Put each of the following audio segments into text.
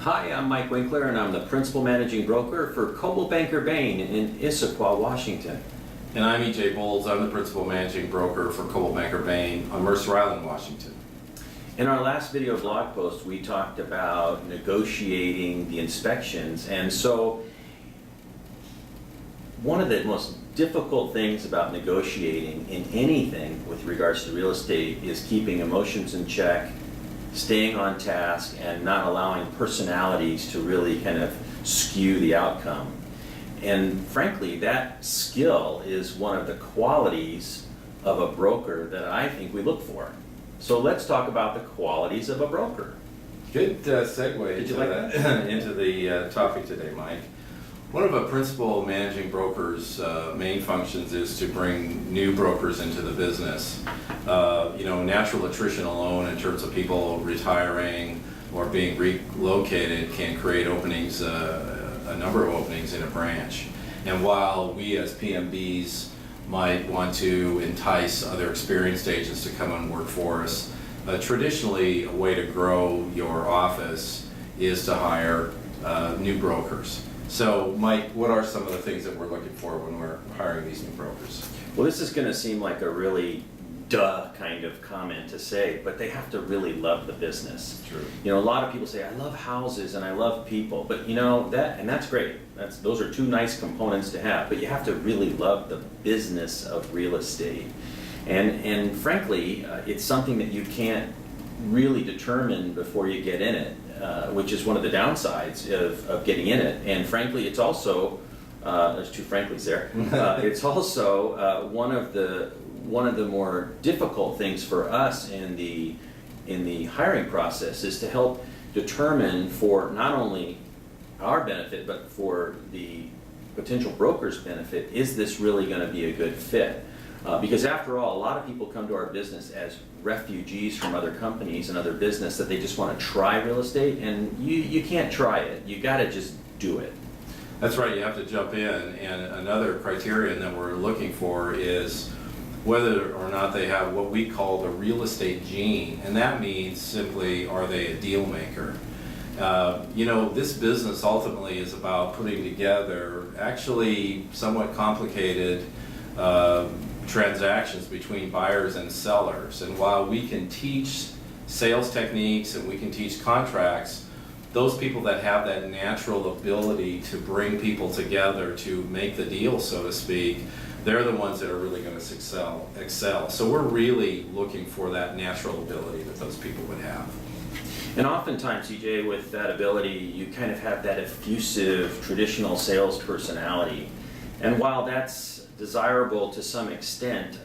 Hi, I'm Mike Winkler, and I'm the Principal Managing Broker for CBBain in Issaquah, Washington. And I'm E.J. Bowles. I'm the Principal Managing Broker for CBBain on Mercer Island, Washington. In our last video blog post, we talked about negotiating the inspections, and so one of the most difficult things about negotiating in anything with regards to real estate is keeping emotions in check, staying on task, and not allowing personalities to really kind of skew the outcome. And frankly, that skill is one of the qualities of a broker that I think we look for. So let's talk about the qualities of a broker. Good segue into the topic today, Mike. One of a principal managing broker's main functions is to bring new brokers into the business. Natural attrition alone in terms of people retiring or being relocated can create openings, a number of openings in a branch. And while we as PMBs might want to entice other experienced agents to come and work for us, traditionally a way to grow your office is to hire new brokers. So, Mike, what are some of the things that we're looking for when we're hiring these new brokers? Well, this is going to seem like a really duh kind of comment to say, but they have to really love the business. True. You know, a lot of people say, I love houses and I love people, but that's great. Those are two nice components to have, but you have to really love the business of real estate. And frankly, it's something that you can't really determine before you get in it, which is one of the downsides of getting in it. And frankly, it's also, there's two franklys there, it's also one of the more difficult things for us in the hiring process is to help determine, for not only our benefit but for the potential broker's benefit, is this really going to be a good fit? Because after all, a lot of people come to our business as refugees from other companies and other business that they just want to try real estate, and you can't try it. You got to just do it. That's right, you have to jump in, and another criterion that we're looking for is whether or not they have what we call the real estate gene, and that means simply, are they a deal maker? This business ultimately is about putting together actually somewhat complicated transactions between buyers and sellers. And while we can teach sales techniques and we can teach contracts, those people that have that natural ability to bring people together to make the deal, so to speak, they're the ones that are really going to excel. So we're really looking for that natural ability that those people would have. And oftentimes, EJ, with that ability, you kind of have that effusive, traditional sales personality. And while that's desirable to some extent,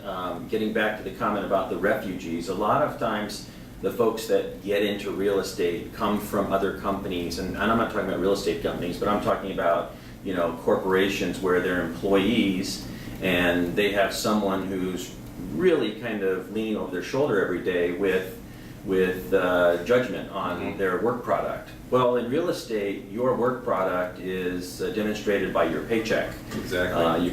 getting back to the comment about the refugees, a lot of times the folks that get into real estate come from other companies, and I'm not talking about real estate companies, but I'm talking about corporations where they're employees and they have someone who's really kind of leaning over their shoulder every day with judgment on their work product. Well, in real estate, your work product is demonstrated by your paycheck. Exactly.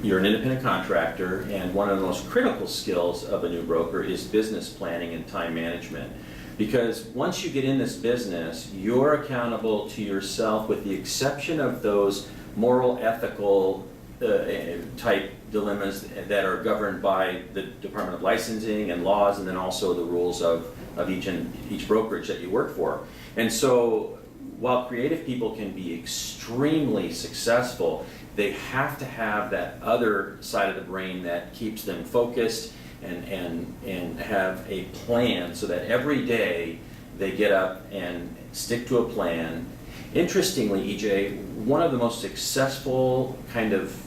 You're an independent contractor, and one of the most critical skills of a new broker is business planning and time management. Because once you get in this business, you're accountable to yourself, with the exception of those moral, ethical type dilemmas that are governed by the Department of Licensing and laws, and then also the rules of each brokerage that you work for. And so while creative people can be extremely successful, they have to have that other side of the brain that keeps them focused and have a plan, so that every day they get up and stick to a plan. Interestingly, EJ, one of the most successful kind of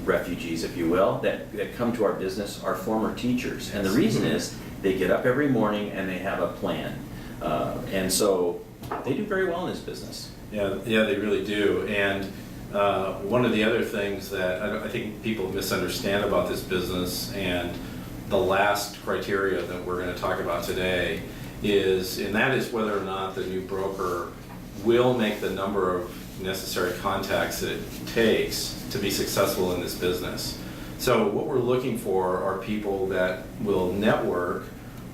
refugees, if you will, that come to our business are former teachers. And the reason is they get up every morning and they have a plan. And so they do very well in this business. Yeah, they really do. And one of the other things that I think people misunderstand about this business, and the last criteria that we're going to talk about today, is whether or not the new broker will make the number of necessary contacts that it takes to be successful in this business. So what we're looking for are people that will network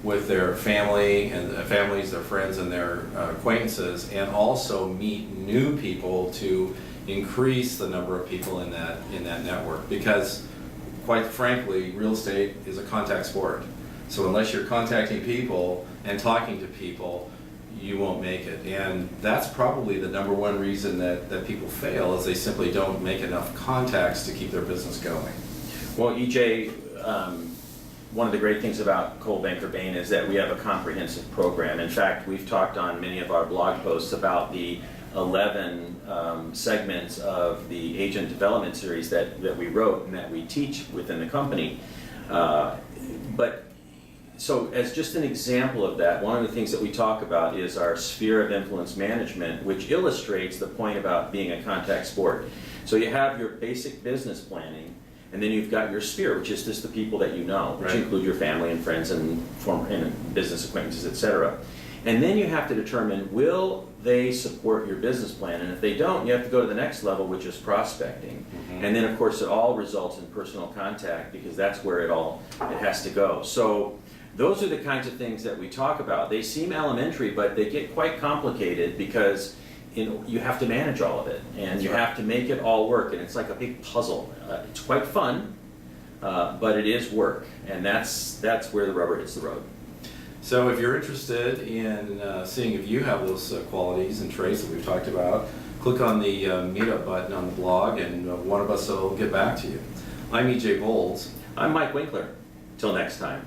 with their family and families, their friends, and their acquaintances, and also meet new people to increase the number of people in that network. Because, quite frankly, real estate is a contact sport. So unless you're contacting people and talking to people, you won't make it. And that's probably the number one reason that people fail, is they simply don't make enough contacts to keep their business going. Well, EJ, one of the great things about CBBain is that we have a comprehensive program. In fact, we've talked on many of our blog posts about the 11 segments of the agent development series that we wrote and that we teach within the company. So as just an example of that, one of the things that we talk about is our sphere of influence management, which illustrates the point about being a contact sport. So you have your basic business planning, and then you've got your sphere, which is just the people that you know, which right. include your family and friends and former and business acquaintances, etc. And then you have to determine, will they support your business plan? And if they don't, you have to go to the next level, which is prospecting. Mm-hmm. And then, of course, it all results in personal contact, because that's where it has to go. So those are the kinds of things that we talk about. They seem elementary, but they get quite complicated, because you have to manage all of it, and you have to make it all work, and it's like a big puzzle. It's quite fun, but it is work, and that's where the rubber hits the road. So if you're interested in seeing if you have those qualities and traits that we've talked about, click on the meetup button on the blog, and one of us will get back to you. I'm EJ Bowles. I'm Mike Winkler. Till next time.